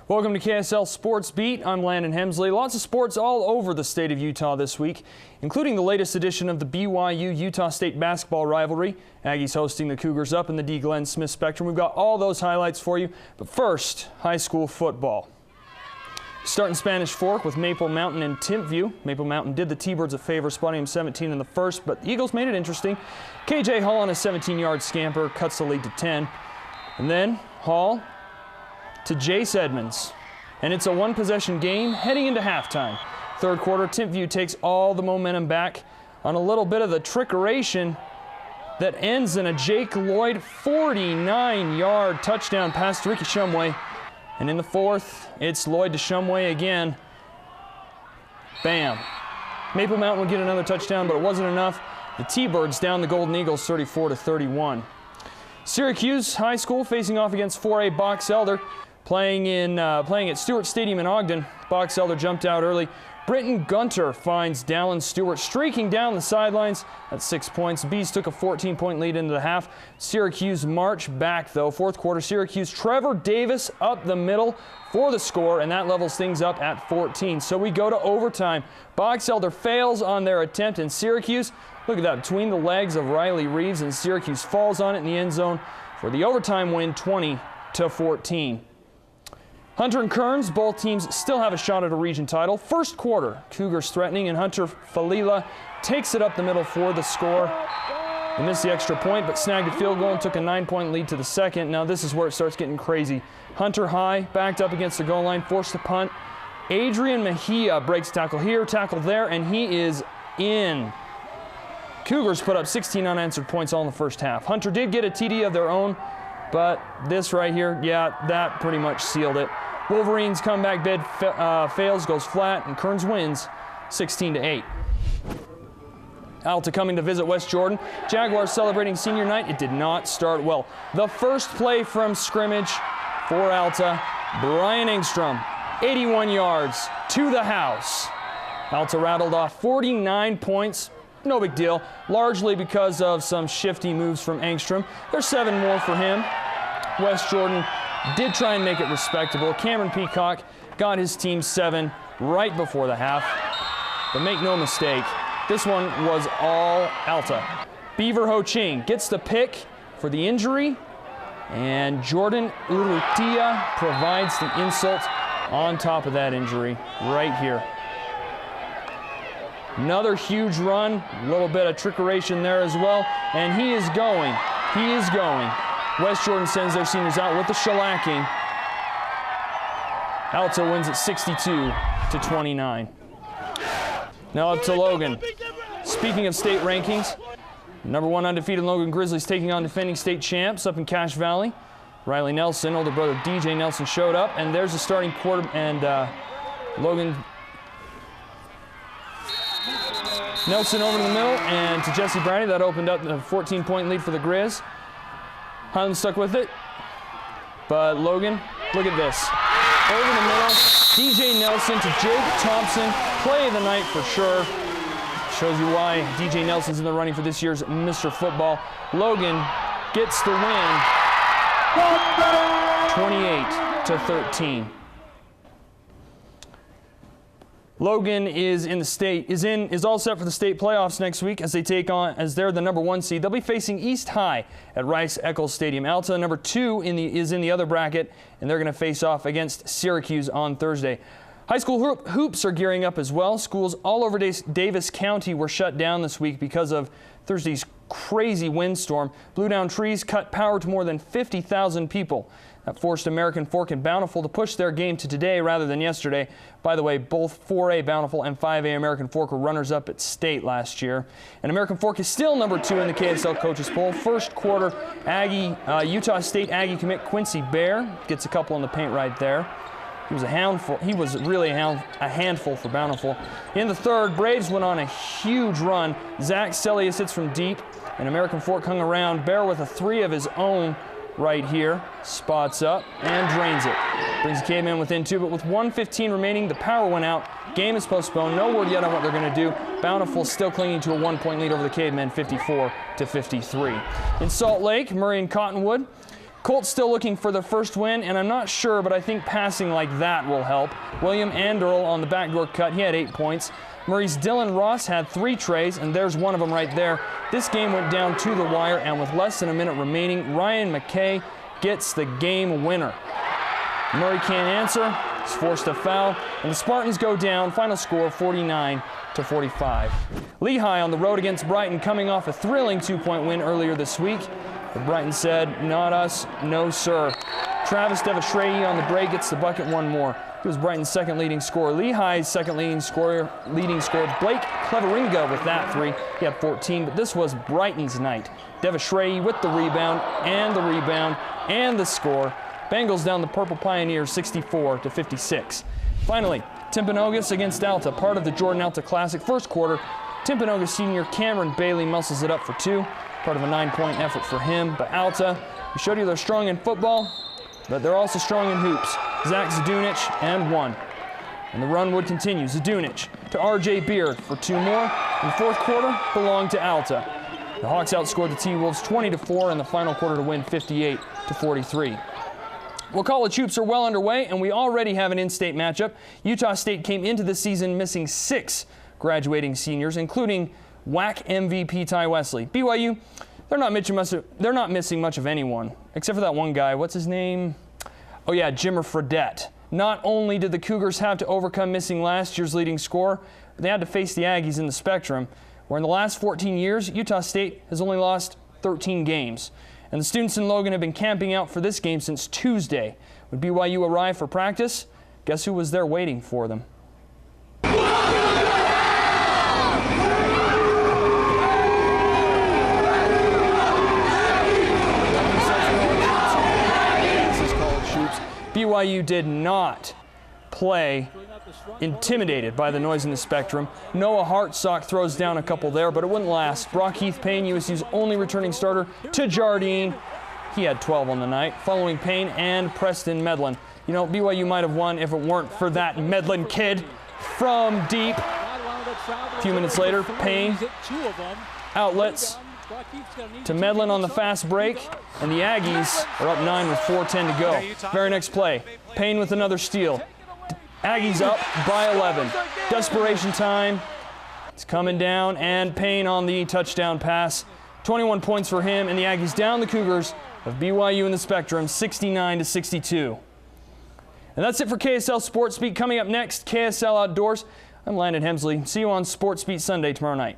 Welcome to KSL Sports Beat. I'm Landon Hemsley. Lots of sports all over the state of Utah this week, including the latest edition of the BYU-Utah State basketball rivalry. Aggies hosting the Cougars up in the D. Glenn Smith Spectrum. We've got all those highlights for you. But first, high school football. Starting Spanish Fork with Maple Mountain and Timpview. Maple Mountain did the T-Birds a favor, spotting them 17 in the first, but the Eagles made it interesting. KJ Hall on a 17-yard scamper cuts the lead to 10. And then Hall to Jace Edmonds. And it's a one-possession game heading into halftime. Third quarter, Timpview takes all the momentum back on a little bit of the trickeration that ends in a Jake Lloyd 49-yard touchdown pass to Ricky Shumway. And in the fourth, it's Lloyd to Shumway again. Bam. Maple Mountain would get another touchdown, but it wasn't enough. The T-Birds down the Golden Eagles 34-31. Syracuse High School facing off against 4A Box Elder. Playing at Stewart Stadium in Ogden. Box Elder jumped out early. Britton Gunter finds Dallin Stewart streaking down the sidelines at 6 points. Bees took a 14-point lead into the half. Syracuse march back, though. Fourth quarter, Syracuse, Trevor Davis up the middle for the score, and that levels things up at 14. So we go to overtime. Box Elder fails on their attempt, and Syracuse, look at that, between the legs of Riley Reeves, and Syracuse falls on it in the end zone for the overtime win, 20-14. Hunter and Kearns, both teams still have a shot at a region title. First quarter, Cougars threatening, and Hunter Falila takes it up the middle for the score. They missed the extra point, but snagged a field goal and took a 9-point lead to the second. Now this is where it starts getting crazy. Hunter high, backed up against the goal line, forced to punt. Adrian Mejia breaks tackle here, tackle there, and he is in. Cougars put up 16 unanswered points all in the first half. Hunter did get a TD of their own, but this right here, yeah, that pretty much sealed it. Wolverines comeback bid fails, goes flat, and Kearns wins 16-8. Alta coming to visit West Jordan. Jaguars celebrating senior night. It did not start well. The first play from scrimmage for Alta, Brian Engstrom, 81 yards to the house. Alta rattled off 49 points. No big deal, largely because of some shifty moves from Engstrom. There's 7 more for him. West Jordan did try and make it respectable. Cameron Peacock got his team 7 right before the half. But make no mistake, this one was all Alta. Beaver Ho Ching gets the pick for the injury, and Jordan Urrutia provides the insult on top of that injury right here. Another huge run, a little bit of trickeration there as well, and he is going. He is going. West Jordan sends their seniors out with the shellacking. Alta wins at 62-29. Now up to Logan. Speaking of state rankings, #1 undefeated Logan Grizzlies taking on defending state champs up in Cache Valley. Riley Nelson, older brother DJ Nelson, showed up, and there's the starting quarter, and Logan Nelson over to the middle, and to Jesse Brady. That opened up the 14-point lead for the Grizz. Highland stuck with it, but Logan, look at this. Over the middle, DJ Nelson to Jake Thompson. Play of the night for sure. Shows you why DJ Nelson's in the running for this year's Mr. Football. Logan gets the win, 28-13. Logan is all set for the state playoffs next week as they're the #1 seed. They'll be facing East High at Rice Eccles Stadium. Alta, #2 is in the other bracket, and they're going to face off against Syracuse on Thursday. High school hoops are gearing up as well. Schools all over Davis County were shut down this week because of Thursday's crazy windstorm. Blew down trees, cut power to more than 50,000 people. That forced American Fork and Bountiful to push their game to today rather than yesterday. By the way, both 4A Bountiful and 5A American Fork were runners-up at state last year. And American Fork is still #2 in the KSL coaches poll. First quarter, Utah State Aggie commit Quincy Bear gets a couple in the paint right there. He was a handful. He was really a handful for Bountiful. In the third, Braves went on a huge run. Zach Celius hits from deep, and American Fork hung around. Bear with a 3 of his own right here, spots up and drains it. Brings the Cavemen within 2, but with 1:15 remaining, the power went out. Game is postponed. No word yet on what they're going to do. Bountiful still clinging to a 1-point lead over the Cavemen, 54-53. In Salt Lake, Murray and Cottonwood Colts still looking for their first win, and I'm not sure, but I think passing like that will help. William Anderl on the backdoor cut, he had 8 points. Murray's Dylan Ross had 3 trays, and there's one of them right there. This game went down to the wire, and with less than a minute remaining, Ryan McKay gets the game winner. Murray can't answer, he's forced a foul, and the Spartans go down. Final score 49-45. Lehigh on the road against Brighton, coming off a thrilling 2-point win earlier this week. But Brighton said, "Not us, no sir." Travis Devashrayi on the break gets the bucket one more. He was Brighton's second leading scorer. Lehigh's second leading scorer, Blake Cleveringa with that 3. He had 14, but this was Brighton's night. Devashrayi with the rebound, and the score. Bengals down the Purple Pioneers 64-56. Finally, Timpanogos against Alta, part of the Jordan Alta Classic. First quarter, Timpanogos senior Cameron Bailey muscles it up for 2. Part of a 9-point effort for him. But Alta, we showed you they're strong in football, but they're also strong in hoops. Zach Zdunic and 1. And the run would continue. Zdunic to R.J. Beard for 2 more. And the fourth quarter belonged to Alta. The Hawks outscored the T-Wolves 20-4 in the final quarter to win 58-43. Well, college hoops are well underway, and we already have an in-state matchup. Utah State came into the season missing 6 graduating seniors, including WAC MVP Ty Wesley. BYU, they're not missing much of anyone, except for that one guy. What's his name? Oh yeah, Jimmer Fredette. Not only did the Cougars have to overcome missing last year's leading scorer, but they had to face the Aggies in the Spectrum, where in the last 14 years, Utah State has only lost 13 games. And the students in Logan have been camping out for this game since Tuesday. When BYU arrived for practice, guess who was there waiting for them? BYU did not play intimidated by the noise in the Spectrum. Noah Hartsock throws down a couple there, but it wouldn't last. Brock Heath Payne, USU's only returning starter, to Jardine. He had 12 on the night, following Payne and Preston Medlin. You know, BYU might have won if it weren't for that Medlin kid from deep. A few minutes later, Payne outlets to Medlin on the fast break, and the Aggies are up 9 with 4:10 to go. Very next play, Payne with another steal. Aggies up by 11. Desperation time. It's coming down, and Payne on the touchdown pass. 21 points for him, and the Aggies down the Cougars of BYU in the Spectrum, 69-62. And that's it for KSL Sports Beat. Coming up next, KSL Outdoors. I'm Landon Hemsley. See you on Sports Beat Sunday tomorrow night.